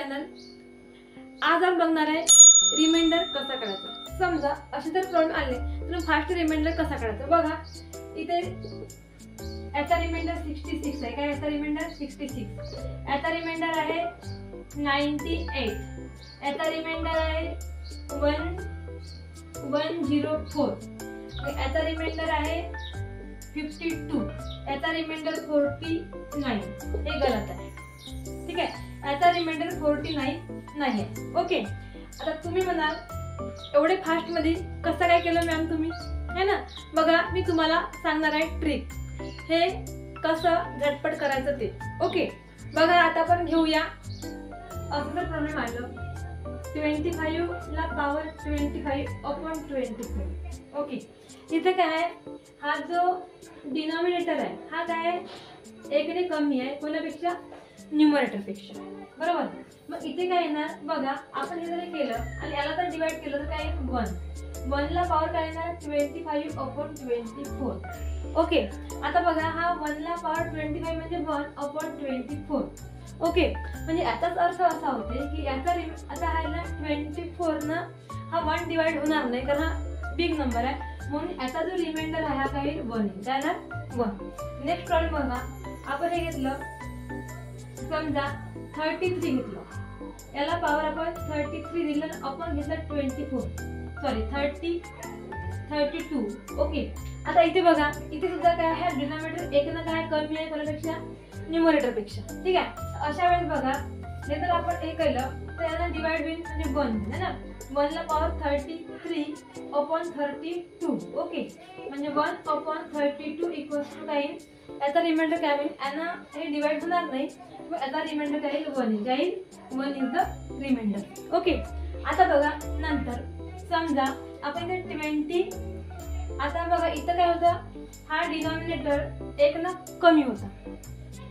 Channel. आज आपण बघणार आहे रिमाइंडर कसा करायचा. समजा असे जर प्रॉब्लेम आले तर फास्ट रिमाइंडर कसा करायचा. बघा इथे याचा रिमाइंडर 66 आहे. काय याचा रिमाइंडर 66. याचा रिमाइंडर आहे 98. याचा रिमाइंडर आहे 104. याचा रिमाइंडर आहे 52. याचा रिमाइंडर 49. हे गलत आहे. ठीक आहे. याचा रिमाइंडर 49 नाही आहे. ओके. आता तुम्ही म्हणाल एवढे फास्ट मध्ये कसं काय केलं मॅम तुम्ही, है ना. बघा मी तुम्हाला सांगणार आहे ट्रिक, हे कसं झटपट करायचं ते. ओके. बघा आता आपण घेऊया असं जर प्रॉब्लेम आलं 25 ला पॉवर 25/25. ओके. इथे काय आहे, हा जो डिनॉमिनेटर आहे हा काय आहे, 1 ने कमी आहे कोणापेक्षा, न्यूमरेटर पेक्षा. बरोबर. मग इथे काय येणार बघा, आपण हे जर केलं आणि याला जर डिवाइड केलं तर काय 1 ला पॉवर काय येणार 25/24. ओके. आता बघा हा 1 ला पॉवर 25 म्हणजे 1/24. ओके. म्हणजे याचाच अर्थ असा होते की याचा आता आहे ना 24 न हा 1 डिवाइड होणार नाही कारण हा बिग नंबर आहे, म्हणून याचा जो रिमाइंडर आहे हा काही 1 येईल. काय ना 1. नेक्स्ट प्रॉब्लेम बघा, आपण हे घेतलं समजा 33 घेतलं, याला पॉवर आपण 33 दिलं, आपण घेतलं 32. ओके. आता इथे बघा, इथे सुद्धा काय आहे, डिनॉमिनेटर 1 न काय कमी आहे कोणापेक्षा, न्यूमरेटर पेक्षा. ठीक आहे. अशा वेळेस बघा हे जर आपण हे केलं तर याला डिवाइड होईल म्हणजे 1 है ना. 1 ला पॉवर 33/32. ओके. म्हणजे 1/32 इक्वल्स टू काय, याचा रिमाइंडर काय होईल, यांना हे डिवाइड होणार नाही, याचा रिमाइंडर काय 1 येईल. 1 इज द रिमाइंडर. ओके. आता बघा नंतर समजा आपण इथे 20, आता बघा इथं काय होतं, हा डिनॉमिनेटर 1 न कमी होता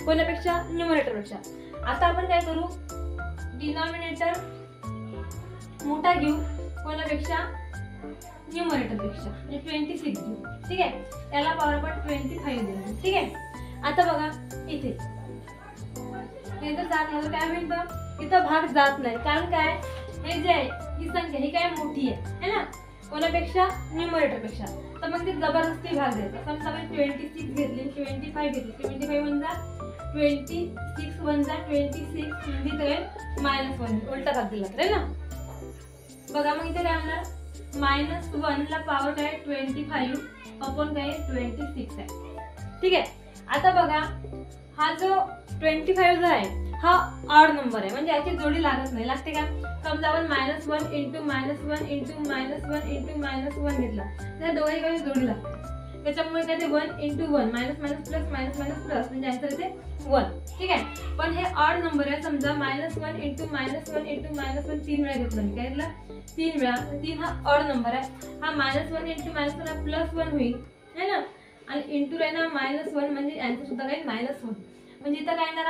कोणापेक्षा, न्यूमरेटर पेक्षा. आता आपण काय करू, डिनॉमिनेटर मोठा घेऊ कोणापेक्षा, न्यूमरेटर पेक्षा, म्हणजे 26 घेऊ. ठीक आहे. याला पॉवर आपण 25 देऊ. ठीक आहे. आता बघा इथे हे जर जात नाही काय होईल, तर इथं भाग जात नाही कारण काय, हे जे आहे ही संख्या ही काय मोठी आहे ना कोणापेक्षा, न्यूमरेटर पेक्षा. तर मग ते जबरदस्ती भाग द्यायचा. समजा आपण 26 घेतली, 25 घेतली, 25 1 जा 26, 1 जा 26, म्हणजे -1 उलटा भाग दिला तर ना. बघा मग इथे काय होणार, -1 ला पॉवर काय 25/26 आहे. ठीक आहे. आता बघा हा जो 25 जो आहे हा ऑड नंबर आहे, म्हणजे याची जोडी लागत नाही. लागते का, समजा आपण -1 × -1 × -1 × -1 घेतला तर दोघांकडे जोडी लागते. त्याच्यामुळे काय ते 1 × 1 minus minus plus minus minus plus म्हणजे आन्सर येते 1. ठीक आहे. पण हे ऑड नंबर आहे. समजा -1 × -1 × -1 3 वेळा घेतलं, काय घेतलं 3 वेळा. 3 हा ऑड नंबर आहे. हा -1 × -1 +1 होईल है ना, आणि इंटू आहे ना -1 म्हणजे आन्सर सुद्धा काय -1. म्हणजे इथं काय येणार,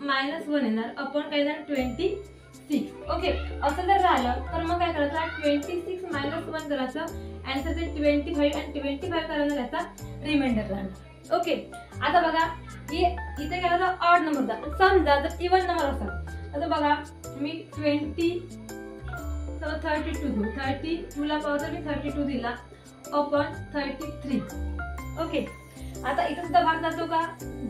-1 येणार अपॉन काय येणार 26. ओके. असं जर राहिलं तर मग काय करायचं, 26 - 1 करायचं, आन्सर ते 25 आणि 25 करायला याचा रिमाइंडर राहणार. ओके. आता बघा इथे काय होतं, ऑड नंबर होता. समजा जर इवन नंबर असेल तर बघा मी 32 घेऊ, 32 ला पॉवर मी 32 दिला अपॉन 33. ओके. आता इथे सुद्धा भाग जातो का,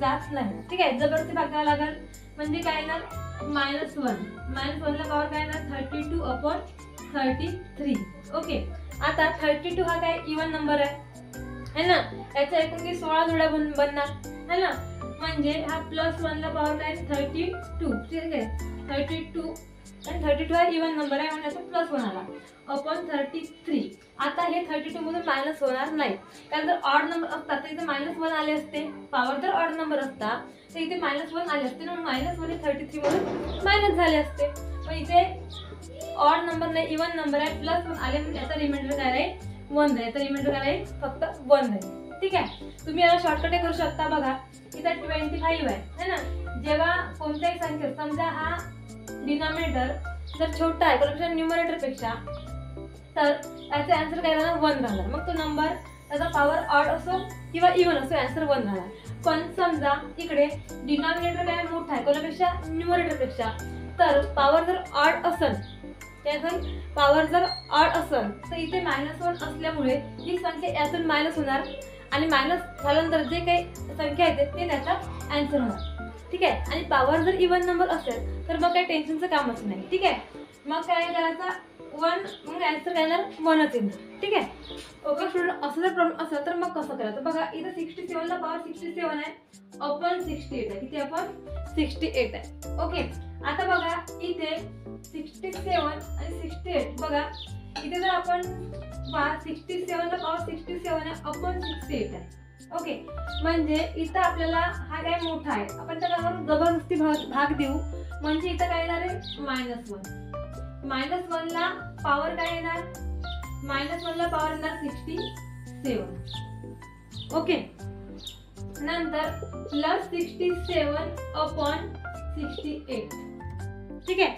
जात नाही. ठीक आहे. जबरदस्ती भाग करावा लागेल, म्हणजे काय येणार -1 ला पॉवर काय येणार 32/33. ओके. आता 32 हा काय इवन नंबर आहे ना, याच्या एकूण 16 जोड्या बनणार है ना, म्हणजे हा +1 ला पॉवर काय 32. ठीक आहे. 32 आणि 32 हा इवन नंबर आहे, म्हणजे याचा +1 आला अपॉन 33. आता हे 32 मधून मायनस होणार नाही, कारण जर ऑड नंबर असता तर इथे -1 आले असते. पॉवर जर ऑड नंबर असता तर इथे -1 आले असते ना, -1 33 मधून मायनस झाले असते. पण इथे ऑड नंबर नाही, इवन नंबर आहे, +1 आले म्हणजे याचा रिमाइंडर काय आहे 1 आहे. याचा रिमाइंडर काय आहे फक्त 1 आहे. ठीक आहे. तुम्ही याला शॉर्टकट करू शकता. बघा इथे 25 आहे ना, जेव्हा कोणत्याही संख्या समजा हा डिनॉमिनेटर जर छोटा आहे कोणापेक्षा, न्यूमरेटर पेक्षा, तर याचे आन्सर काय राहणार 1 राहणार. मग तो नंबर त्याचा पॉवर ऑड असो किंवा इवन असो, आन्सर 1 राहणार. पण समजा इकडे डिनॉमिनेटर काय मोठा आहे कोणापेक्षा, न्यूमरेटर पेक्षा, तर पॉवर जर ऑड असेल, त्याचं पॉवर जर ऑड असेल तर इथे -1 असल्यामुळे ही संख्या यातून मायनस होणार आणि मायनस झाल्यानंतर जे काही संख्या येते ते त्याचा आन्सर होणार. ठीक आहे. आणि पॉवर जर इव्हन नंबर असेल तर मग काही टेन्शनचं कामच नाही. ठीक आहे. मग काय करायचं 1, मग आन्सर काय येणार 1च येणार. ठीक आहे. ओके स्टुडंट, असं जर प्रॉब्लेम असेल तर मग कसं करायचं बघा. इथं 67 ला पॉवर 67 आहे अपॉन 68 आहे. किती अपॉन 68 आहे. ओके. आता बघा इथे 67 आणि 68 बघा इथे जर आपण 67 ला पॉवर 67 आहे अपॉन 68 आहे. ओके. म्हणजे इथं आपल्याला हा काय मोठा आहे, आपण त्याला जबरदस्ती भाग देऊ म्हणजे इथं काय येणार आहे -1. -1 ला पॉवर काय येणार, -1 ला पॉवर येणार 67. ओके. नंतर +67 अपॉन 68. ठीक आहे.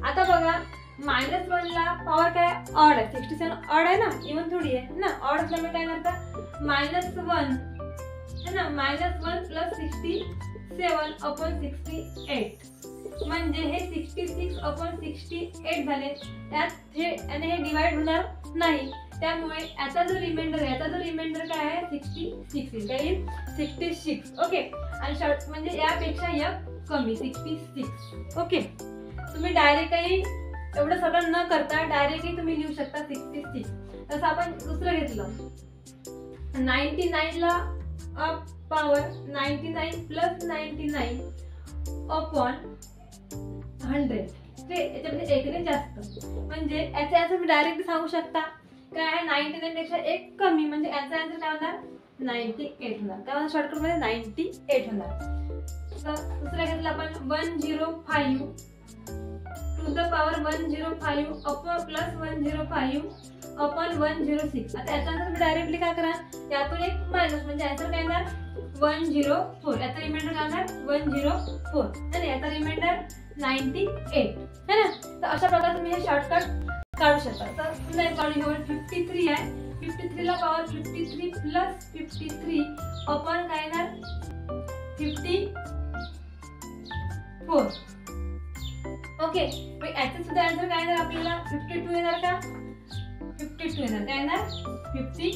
आता बघा -1 ला पॉवर काय ऑड आहे, 67 ऑड आहे ना, इव्हन थोडी आहे ना. ऑड असल्यामुळे काय करतात -1 है ना, -1 + 67 अपॉन 68 म्हणजे हे 66 अपॉन 68 झाले. त्यात हे आणि हे डिवाइड होणार नाही, त्यामुळे याचा जो रिमाइंडर काय आहे 66 काय येईल 66. ओके. आणि शॉर्ट म्हणजे यापेक्षा एक कमी 66. ओके. तुम्ही डायरेक्टली एवढं सगळं न करता डायरेक्टली तुम्ही लिहू शकता 66. तसं आपण दुसरं घेतलं 99 ला पॉवर 99 + 99 अपॉन 100. ते याच्यामध्ये एकने जास्त म्हणजे याचा आन्सर तुम्ही डायरेक्टली सांगू शकता काय आहे 99 पेक्षा एक कमी म्हणजे याचा आन्सर काय होणार 98 होणार. काय होणार शॉर्टकट मध्ये 98 होणार. दुसरा घेतला आपण 105 to the power 105 upon +105 upon 106. आता याचा आन्सर तुम्ही डायरेक्टली काय करा यातून एक मायनस म्हणजे आन्सर काय येणार 104. याचा रिमाइंडर काय होणार 104 आणि याचा रिमाइंडर 98 है ना. तर अशा प्रकारे तुम्ही हे शॉर्टकट काढू शकता. तर पुन्हा एक काढून घेऊ 53 आहे. 53 ला पॉवर 53 + 53 अपॉन काय येणार 54. ओके. मग याचा सुद्धा आन्सर काय येणार आपल्याला 52 येणार का 52 येणार. काय येणार 52.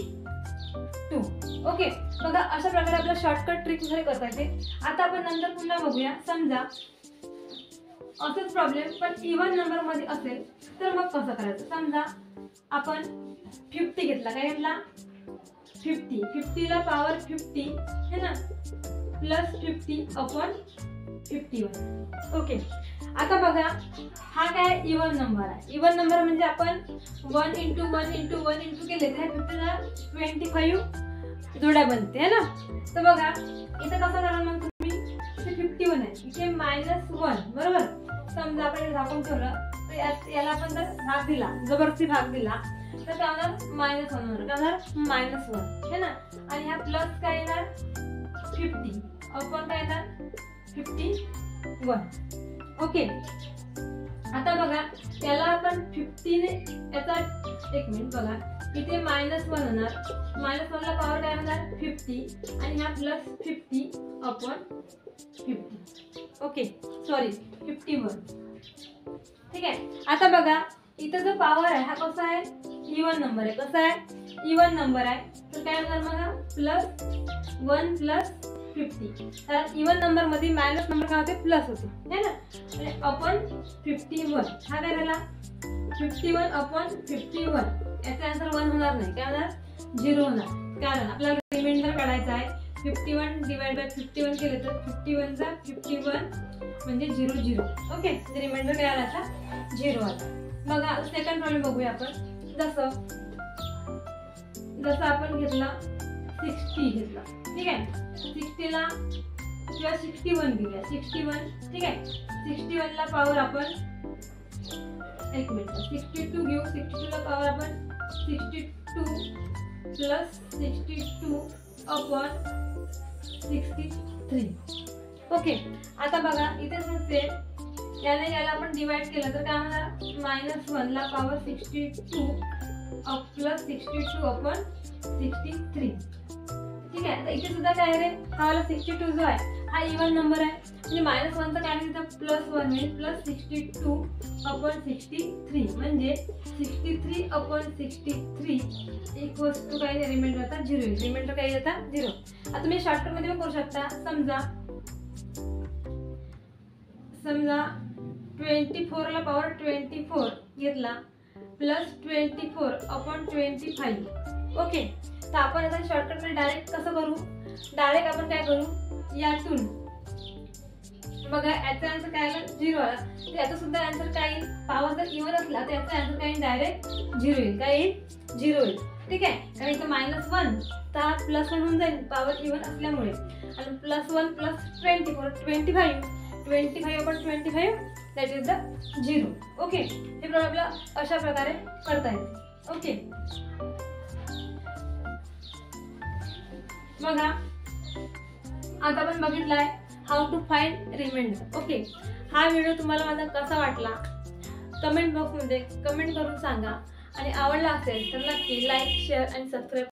ओके. बघा अशा प्रकारे आपल्याला शॉर्टकट ट्रिक मध्ये करता येते. आता आपण नंतर पुन्हा बघूया. समजा असंच प्रॉब्लेम पण इव्हन नंबर मध्ये असेल तर मग कसं करायचं. समजा आपण 50 घेतला. काय घेतला 50 ला पॉवर 50 है ना +50 अपॉन 51. ओके. आता बघा हा काय इव्हन नंबर आहे. इव्हन नंबर म्हणजे आपण 1 × 1 × 1 × केले तर 50 ला 25 जोड्या बनते है ना. तर बघा इथं कसं करा मग तुम्ही इथे 51 आहे इथे -1 बरोबर. समजा आपण झाकून ठेवलं तर याला आपण जर भाग दिला जबरदस्ती भाग दिला तर काय होणार -1 होणार. काय होणार -1 है ना. आणि हा प्लस काय येणार 50 अपॉन काय येणार 51. ओके. आता बघा याला आपण 50 ने याचा एक मिनिट बघा इथे -1 होणार. -1 ला पॉवर काय होणार 50 आणि हा +50 अपॉन 50. Okay sorry 51. ठीक आहे. आता बघा इथे जो पॉवर आहे हा कसा आहे इव्हन नंबर आहे. कसा आहे इव्हन नंबर आहे. तर काय होणार बघा +1 + 50. तर इव्हन नंबर मध्ये मायनस नंबर काय होते प्लस होते है ना. आणि अपॉन 51 हा काय झाला 51 अपॉन 51. याचा आन्सर 1 होणार नाही. काय होणार 0 होणार. कारण आपल्याला रिमाइंडर काढायचा आहे. 51 / 51 केले तर 51 चा 51 म्हणजे 0 0. ओके. रिमाइंडर काय आला आता 0 आला. बघा सेकंड प्रॉब्लेम बघूया आपण. जसं आपण घेतला 60 घेतला. ठीक आहे. 60 ला किंवा 61 घेऊया 61. ठीक आहे. 61 ला पॉवर आपण एक मिनिट 62 घेऊ. 62 ला पॉवर आपण 62 + 62 अपॉन 63. ओके. आता बघा इथे म्हणते याला आपण डिवाइड केलं तर काय होणार -1 ला पॉवर 62 + 62 अपॉन 63. ठीक आहे. तर इथे सुद्धा काय रे, हा वाला 62 जो आहे हा इवन नंबर आहे, म्हणजे -1 चं काय होईल तर +1 होईल, +62/63 म्हणजे 63/63 इक्वल्स टू काय रिमाइंडर आता 0 येईल. रिमाइंडर काय येईल आता 0. आता तुम्ही शॉर्टकट मध्ये पण करू शकता. समजा 24 ला पॉवर 24 घेतला +24/25. ओके. तर आपण आता शॉर्टकट मध्ये डायरेक्ट कसं करू, डायरेक्ट आपण काय करू, यातून बघा याचा आन्सर काय आला 0 आला. तर याचा सुद्धा आन्सर काय येईल, पॉवर जर इवन असला तर याचा आन्सर काय येईल डायरेक्ट 0 येईल. काय येईल 0 येईल. ठीक आहे. कारण इथं -1 तर हा +1 होऊन जाईल पॉवर इवन असल्यामुळे. आणि +1 + 24 25/25 दॅट इज द 0. ओके. हे प्रॉब्लेम अशा प्रकारे करता येईल. ओके. बघा आता आपण बघितलाय how to find remainder. Okay. हा व्हिडिओ तुम्हाला माझा कसा वाटला कमेंट बॉक्समध्ये कमेंट करून सांगा. आणि आवडला असेल तर नक्की लाईक, शेअर आणि सबस्क्राईब